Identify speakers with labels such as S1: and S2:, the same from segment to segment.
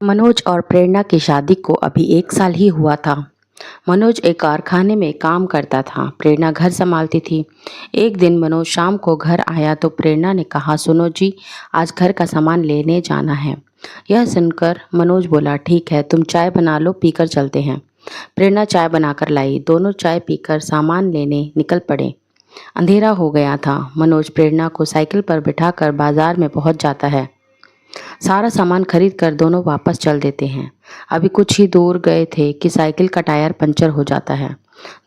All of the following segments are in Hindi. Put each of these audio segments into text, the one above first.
S1: मनोज और प्रेरणा की शादी को अभी 1 साल ही हुआ था। मनोज एक कारखाने में काम करता था, प्रेरणा घर संभालती थी। एक दिन मनोज शाम को घर आया तो प्रेरणा ने कहा, सुनो जी, आज घर का सामान लेने जाना है। यह सुनकर मनोज बोला, ठीक है, तुम चाय बना लो, पीकर चलते हैं। प्रेरणा चाय बनाकर लाई। दोनों चाय पीकर सामान लेने निकल पड़े। अंधेरा हो गया था। मनोज प्रेरणा को साइकिल पर बिठाकर बाजार में पहुंच जाता है। सारा सामान खरीद कर दोनों वापस चल देते हैं। अभी कुछ ही दूर गए थे कि साइकिल का टायर पंचर हो जाता है।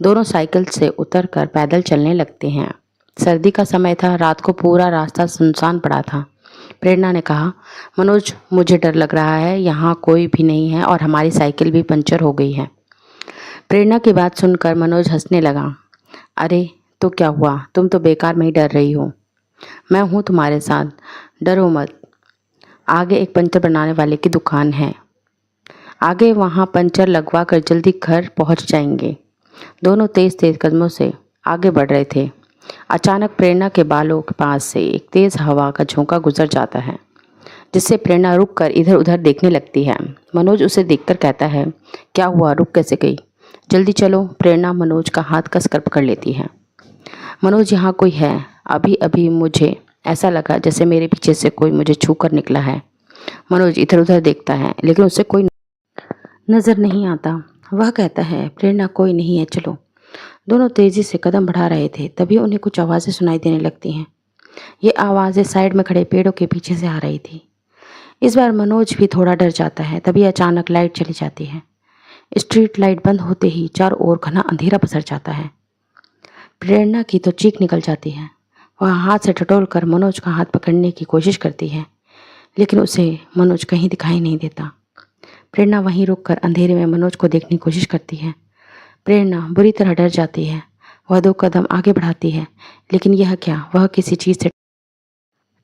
S1: दोनों साइकिल से उतरकर पैदल चलने लगते हैं। सर्दी का समय था, रात को पूरा रास्ता सुनसान पड़ा था। प्रेरणा ने कहा, मनोज, मुझे डर लग रहा है, यहाँ कोई भी नहीं है और हमारी साइकिल भी पंचर हो गई है। प्रेरणा की बात सुनकर मनोज हंसने लगा। अरे तो क्या हुआ, तुम तो बेकार में ही डर रही हो। मैं हूँ तुम्हारे साथ, डरो मत। आगे एक पंचर बनाने वाले की दुकान है, आगे वहाँ पंचर लगवा कर जल्दी घर पहुँच जाएंगे। दोनों तेज तेज कदमों से आगे बढ़ रहे थे। अचानक प्रेरणा के बालों के पास से एक तेज हवा का झोंका गुजर जाता है, जिससे प्रेरणा रुक कर इधर उधर देखने लगती है। मनोज उसे देखकर कहता है, क्या हुआ, रुक कैसे गई? जल्दी चलो। प्रेरणा मनोज का हाथ कसकर पकड़ लेती है। मनोज, यहाँ कोई है। अभी अभी मुझे ऐसा लगा जैसे मेरे पीछे से कोई मुझे छू कर निकला है। मनोज इधर उधर देखता है, लेकिन उसे कोई नजर नहीं आता। वह कहता है, प्रेरणा, कोई नहीं है, चलो। दोनों तेजी से कदम बढ़ा रहे थे, तभी उन्हें कुछ आवाज़ें सुनाई देने लगती हैं। ये आवाज़ें साइड में खड़े पेड़ों के पीछे से आ रही थी। इस बार मनोज भी थोड़ा डर जाता है। तभी अचानक लाइट चली जाती है। स्ट्रीट लाइट बंद होते ही चारों ओर घना अंधेरा पसर जाता है। प्रेरणा की तो चीख निकल जाती है। वह हाथ से टटोल कर मनोज का हाथ पकड़ने की कोशिश करती है, लेकिन उसे मनोज कहीं दिखाई नहीं देता। प्रेरणा वहीं रुककर अंधेरे में मनोज को देखने की कोशिश करती है। प्रेरणा बुरी तरह डर जाती है। वह 2 कदम आगे बढ़ाती है, लेकिन यह क्या, वह किसी चीज़ से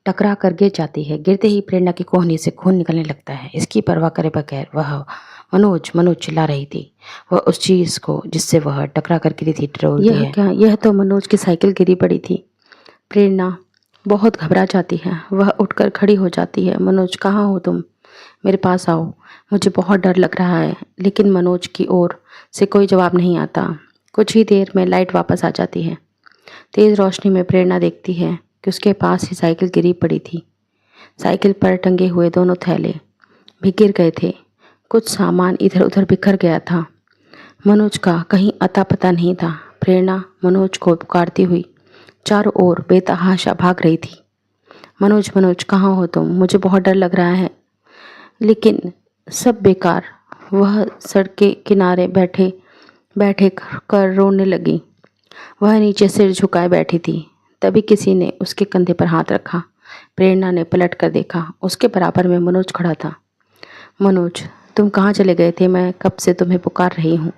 S1: टकरा कर गिर जाती है। गिरते ही प्रेरणा की कोहनी से खून निकलने लगता है। इसकी परवाह करे बगैर वह मनोज मनोज चिल्ला रही थी। वह उस चीज़ को जिससे वह टकरा कर गिरी थी डरोलती है। यह क्या, यह तो मनोज की साइकिल गिरी पड़ी थी। प्रेरणा बहुत घबरा जाती है। वह उठकर खड़ी हो जाती है। मनोज, कहाँ हो तुम? मेरे पास आओ, मुझे बहुत डर लग रहा है। लेकिन मनोज की ओर से कोई जवाब नहीं आता। कुछ ही देर में लाइट वापस आ जाती है। तेज़ रोशनी में प्रेरणा देखती है कि उसके पास ही साइकिल गिरी पड़ी थी। साइकिल पर टंगे हुए दोनों थैले भी गिर गए थे। कुछ सामान इधर उधर बिखर गया था। मनोज का कहीं अता पता नहीं था। प्रेरणा मनोज को पुकारती हुई चारों ओर बेतहाशा भाग रही थी। मनोज, मनोज, कहाँ हो तुम? मुझे बहुत डर लग रहा है। लेकिन सब बेकार। वह सड़क के किनारे बैठे बैठे कर रोने लगी। वह नीचे सिर झुकाए बैठी थी। तभी किसी ने उसके कंधे पर हाथ रखा। प्रेरणा ने पलट कर देखा। उसके बराबर में मनोज खड़ा था। मनोज, तुम कहाँ चले गए थे? मैं कब से तुम्हें पुकार रही हूँ।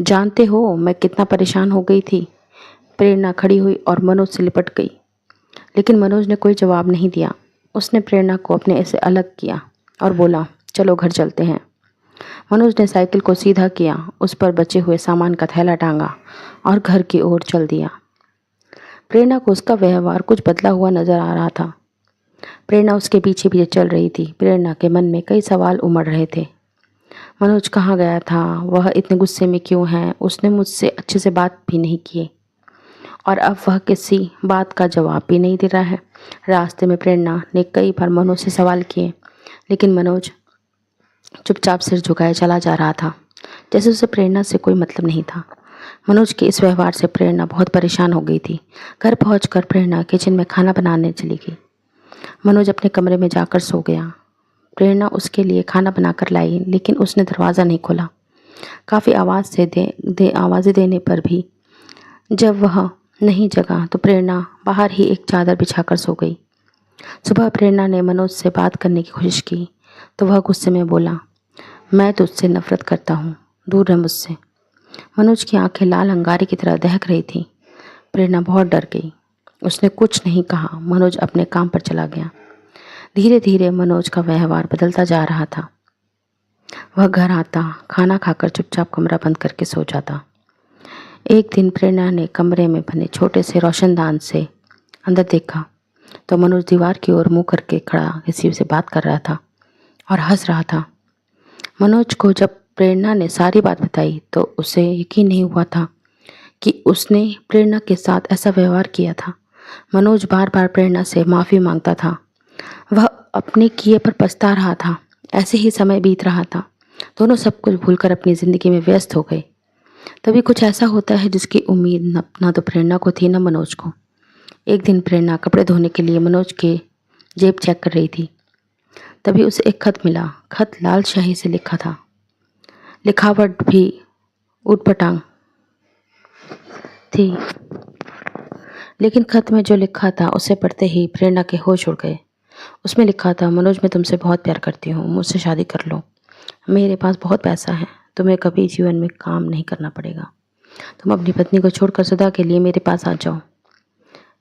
S1: जानते हो मैं कितना परेशान हो गई थी। प्रेरणा खड़ी हुई और मनोज से लिपट गई, लेकिन मनोज ने कोई जवाब नहीं दिया। उसने प्रेरणा को अपने से अलग किया और बोला, चलो घर चलते हैं। मनोज ने साइकिल को सीधा किया, उस पर बचे हुए सामान का थैला टांगा और घर की ओर चल दिया। प्रेरणा को उसका व्यवहार कुछ बदला हुआ नजर आ रहा था। प्रेरणा उसके पीछे पीछे चल रही थी। प्रेरणा के मन में कई सवाल उमड़ रहे थे। मनोज कहाँ गया था? वह इतने गुस्से में क्यों है? उसने मुझसे अच्छे से बात भी नहीं की और अब वह किसी बात का जवाब भी नहीं दे रहा है। रास्ते में प्रेरणा ने कई बार मनोज से सवाल किए, लेकिन मनोज चुपचाप सिर झुकाए चला जा रहा था, जैसे उसे प्रेरणा से कोई मतलब नहीं था। मनोज के इस व्यवहार से प्रेरणा बहुत परेशान हो गई थी। घर पहुंचकर प्रेरणा किचन में खाना बनाने चली गई। मनोज अपने कमरे में जाकर सो गया। प्रेरणा उसके लिए खाना बनाकर लाई, लेकिन उसने दरवाज़ा नहीं खोला। काफ़ी आवाज़ें देने पर भी जब वह नहीं जगा तो प्रेरणा बाहर ही एक चादर बिछाकर सो गई। सुबह प्रेरणा ने मनोज से बात करने की कोशिश की तो वह गुस्से में बोला, मैं तुझसे नफरत करता हूँ, दूर रह मुझसे। मनोज की आंखें लाल अंगारे की तरह दहक रही थी। प्रेरणा बहुत डर गई। उसने कुछ नहीं कहा। मनोज अपने काम पर चला गया। धीरे धीरे मनोज का व्यवहार बदलता जा रहा था। वह घर आता, खाना खाकर चुपचाप कमरा बंद करके सो जाता। एक दिन प्रेरणा ने कमरे में बने छोटे से रोशनदान से अंदर देखा तो मनोज दीवार की ओर मुंह करके खड़ा किसी से बात कर रहा था और हंस रहा था। मनोज को जब प्रेरणा ने सारी बात बताई तो उसे यकीन नहीं हुआ था कि उसने प्रेरणा के साथ ऐसा व्यवहार किया था। मनोज बार बार प्रेरणा से माफ़ी मांगता था। वह अपने किए पर पछता रहा था। ऐसे ही समय बीत रहा था। दोनों सब कुछ भूलकर अपनी ज़िंदगी में व्यस्त हो गए। तभी कुछ ऐसा होता है जिसकी उम्मीद न तो प्रेरणा को थी न मनोज को। एक दिन प्रेरणा कपड़े धोने के लिए मनोज के जेब चेक कर रही थी। तभी उसे एक खत मिला। खत लाल स्याही से लिखा था। लिखावट भी ऊटपटांग थी, लेकिन खत में जो लिखा था उसे पढ़ते ही प्रेरणा के होश उड़ गए। उसमें लिखा था, मनोज मैं तुमसे बहुत प्यार करती हूँ, मुझसे शादी कर लो। मेरे पास बहुत पैसा है, तुम्हें कभी जीवन में काम नहीं करना पड़ेगा। तुम अपनी पत्नी को छोड़कर सदा के लिए मेरे पास आ जाओ।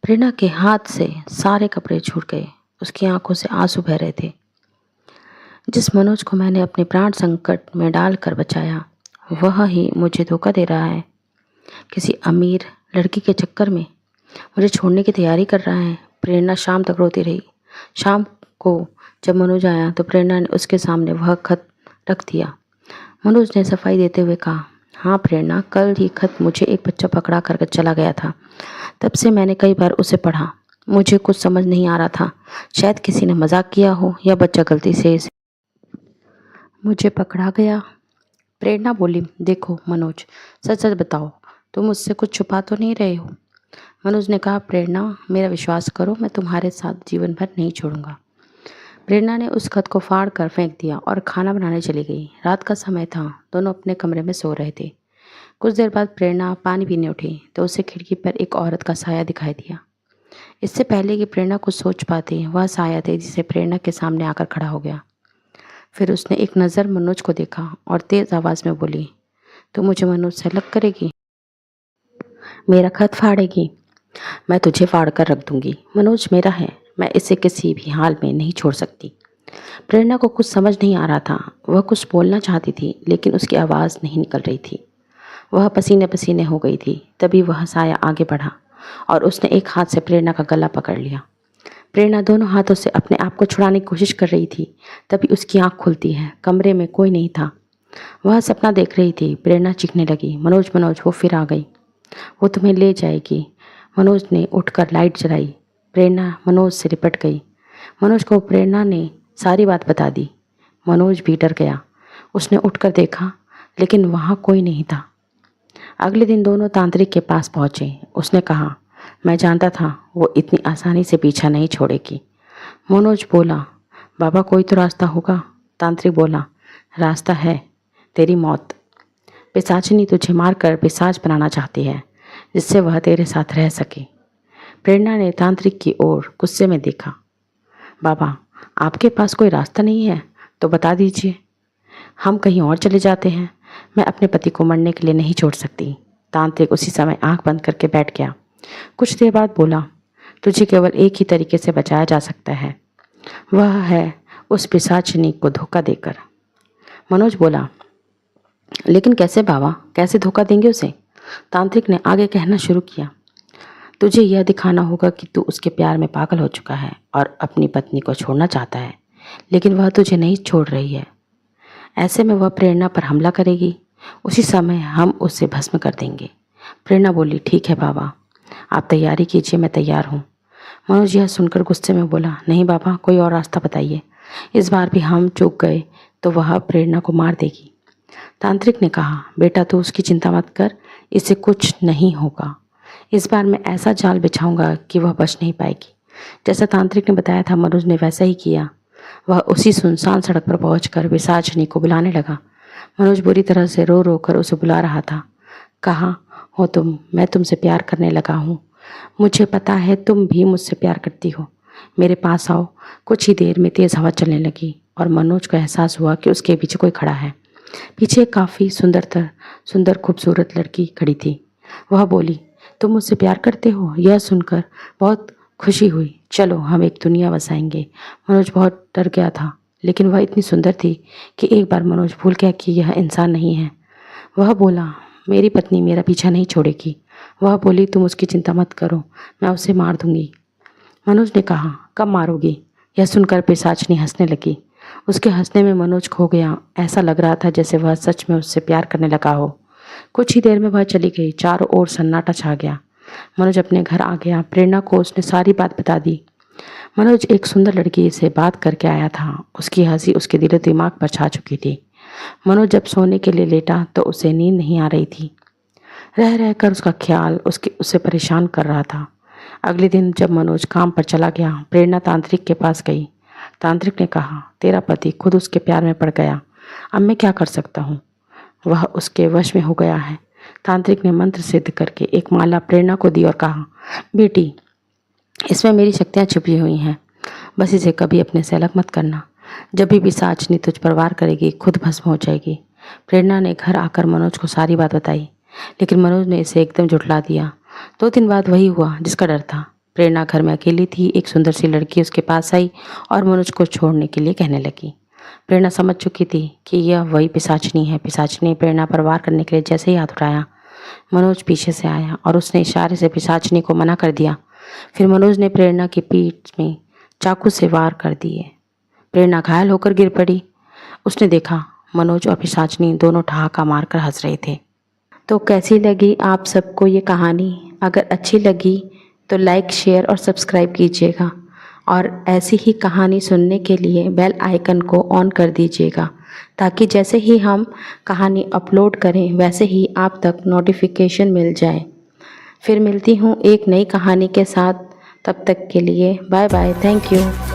S1: प्रेरणा के हाथ से सारे कपड़े छूट गए। उसकी आंखों से आंसू बह रहे थे। जिस मनोज को मैंने अपने प्राण संकट में डालकर बचाया, वह ही मुझे धोखा दे रहा है। किसी अमीर लड़की के चक्कर में मुझे छोड़ने की तैयारी कर रहा है। प्रेरणा शाम तक रोती रही। शाम को जब मनोज आया तो प्रेरणा ने उसके सामने वह खत रख दिया। मनोज ने सफाई देते हुए कहा, हाँ प्रेरणा, कल ही खत मुझे एक बच्चा पकड़ा कर चला गया था। तब से मैंने कई बार उसे पढ़ा। मुझे कुछ समझ नहीं आ रहा था। शायद किसी ने मजाक किया हो या बच्चा गलती से मुझे पकड़ा गया। प्रेरणा बोली, देखो मनोज, सच सच बताओ, तुम मुझसे कुछ छुपा तो नहीं रहे हो। मनोज ने कहा, प्रेरणा मेरा विश्वास करो, मैं तुम्हारे साथ जीवन भर नहीं छोड़ूंगा। प्रेरणा ने उस खत को फाड़ कर फेंक दिया और खाना बनाने चली गई। रात का समय था। दोनों अपने कमरे में सो रहे थे। कुछ देर बाद प्रेरणा पानी पीने उठी तो उसे खिड़की पर एक औरत का साया दिखाई दिया। इससे पहले कि प्रेरणा कुछ सोच पाती, वह साया तेजी से प्रेरणा के सामने आकर खड़ा हो गया। फिर उसने एक नज़र मनोज को देखा और तेज आवाज़ में बोली, तू मुझे मनोज से अलग करेगी? मेरा खत फाड़ेगी? मैं तुझे फाड़ कर रख दूंगी। मनोज मेरा है, मैं इसे किसी भी हाल में नहीं छोड़ सकती। प्रेरणा को कुछ समझ नहीं आ रहा था। वह कुछ बोलना चाहती थी लेकिन उसकी आवाज़ नहीं निकल रही थी। वह पसीने पसीने हो गई थी। तभी वह साया आगे बढ़ा और उसने एक हाथ से प्रेरणा का गला पकड़ लिया। प्रेरणा दोनों हाथों से अपने आप को छुड़ाने की कोशिश कर रही थी। तभी उसकी आंख खुलती है। कमरे में कोई नहीं था। वह सपना देख रही थी। प्रेरणा चीखने लगी, मनोज मनोज, वो फिर आ गई, वो तुम्हें ले जाएगी। मनोज ने उठकर लाइट जलाई। प्रेरणा मनोज से लिपट गई। मनोज को प्रेरणा ने सारी बात बता दी। मनोज भी डर गया। उसने उठकर देखा लेकिन वहाँ कोई नहीं था। अगले दिन दोनों तांत्रिक के पास पहुँचे। उसने कहा, मैं जानता था वो इतनी आसानी से पीछा नहीं छोड़ेगी। मनोज बोला, बाबा कोई तो रास्ता होगा। तांत्रिक बोला, रास्ता है, तेरी मौत। पिशाचिनी तुझे मारकर पिशाच बनाना चाहती है जिससे वह तेरे साथ रह सके। प्रेरणा ने तांत्रिक की ओर गुस्से में देखा। बाबा, आपके पास कोई रास्ता नहीं है तो बता दीजिए, हम कहीं और चले जाते हैं। मैं अपने पति को मरने के लिए नहीं छोड़ सकती। तांत्रिक उसी समय आंख बंद करके बैठ गया। कुछ देर बाद बोला, तुझे केवल एक ही तरीके से बचाया जा सकता है, वह है उस पिशाचिनी को धोखा देकर। मनोज बोला, लेकिन कैसे बाबा, कैसे धोखा देंगे उसे? तांत्रिक ने आगे कहना शुरू किया, तुझे यह दिखाना होगा कि तू उसके प्यार में पागल हो चुका है और अपनी पत्नी को छोड़ना चाहता है, लेकिन वह तुझे नहीं छोड़ रही है। ऐसे में वह प्रेरणा पर हमला करेगी। उसी समय हम उसे भस्म कर देंगे। प्रेरणा बोली, ठीक है बाबा, आप तैयारी कीजिए, मैं तैयार हूँ। मनोज यह सुनकर गुस्से में बोला, नहीं बाबा, कोई और रास्ता बताइए। इस बार भी हम चूक गए तो वह प्रेरणा को मार देगी। तांत्रिक ने कहा, बेटा तू उसकी चिंता मत कर, इससे कुछ नहीं होगा। इस बार मैं ऐसा जाल बिछाऊंगा कि वह बच नहीं पाएगी। जैसा तांत्रिक ने बताया था मनोज ने वैसा ही किया। वह उसी सुनसान सड़क पर पहुंचकर पिशाचिनी को बुलाने लगा। मनोज बुरी तरह से रो रो कर उसे बुला रहा था। कहाँ हो तुम? मैं तुमसे प्यार करने लगा हूँ। मुझे पता है तुम भी मुझसे प्यार करती हो। मेरे पास आओ। कुछ ही देर में तेज़ हवा चलने लगी और मनोज को एहसास हुआ कि उसके पीछे कोई खड़ा है। पीछे काफ़ी सुंदर खूबसूरत लड़की खड़ी थी। वह बोली, तुम मुझसे प्यार करते हो? यह सुनकर बहुत खुशी हुई। चलो हम एक दुनिया बसाएंगे। मनोज बहुत डर गया था, लेकिन वह इतनी सुंदर थी कि एक बार मनोज भूल गया कि यह इंसान नहीं है। वह बोला, मेरी पत्नी मेरा पीछा नहीं छोड़ेगी। वह बोली, तुम उसकी चिंता मत करो, मैं उसे मार दूंगी। मनोज ने कहा, कब मारोगी? यह सुनकर पिशाचिनी हंसने लगी। उसके हंसने में मनोज खो गया। ऐसा लग रहा था जैसे वह सच में उससे प्यार करने लगा हो। कुछ ही देर में वह चली गई। चारों ओर सन्नाटा छा गया। मनोज अपने घर आ गया। प्रेरणा को उसने सारी बात बता दी। मनोज एक सुंदर लड़की से बात करके आया था। उसकी हंसी उसके दिलो दिमाग पर छा चुकी थी। मनोज जब सोने के लिए लेटा तो उसे नींद नहीं आ रही थी। रह रहकर उसका ख्याल उसे परेशान कर रहा था। अगले दिन जब मनोज काम पर चला गया, प्रेरणा तांत्रिक के पास गई। तांत्रिक ने कहा, तेरा पति खुद उसके प्यार में पड़ गया। अब मैं क्या कर सकता हूँ? वह उसके वश में हो गया है। तांत्रिक ने मंत्र सिद्ध करके एक माला प्रेरणा को दी और कहा, बेटी, इसमें मेरी शक्तियाँ छुपी हुई हैं। बस इसे कभी अपने से अलग मत करना। जब भी पिशाचनी तुझ पर वार करेगी, खुद भस्म हो जाएगी। प्रेरणा ने घर आकर मनोज को सारी बात बताई, लेकिन मनोज ने इसे एकदम झुठला दिया। 2 दिन बाद वही हुआ जिसका डर था। प्रेरणा घर में अकेली थी। एक सुंदर सी लड़की उसके पास आई और मनोज को छोड़ने के लिए कहने लगी। प्रेरणा समझ चुकी थी कि यह वही पिशाचनी है। पिशाचनी ने प्रेरणा पर वार करने के लिए जैसे ही हाथ उठाया, मनोज पीछे से आया और उसने इशारे से पिशाचनी को मना कर दिया। फिर मनोज ने प्रेरणा की पीठ में चाकू से वार कर दिए। प्रेरणा घायल होकर गिर पड़ी। उसने देखा मनोज और पिशाचनी दोनों ठहाका मारकर हंस रहे थे। तो कैसी लगी आप सबको ये कहानी? अगर अच्छी लगी तो लाइक, शेयर और सब्सक्राइब कीजिएगा और ऐसी ही कहानी सुनने के लिए बेल आइकन को ऑन कर दीजिएगा, ताकि जैसे ही हम कहानी अपलोड करें वैसे ही आप तक नोटिफिकेशन मिल जाए। फिर मिलती हूँ एक नई कहानी के साथ। तब तक के लिए बाय बाय। Thank you.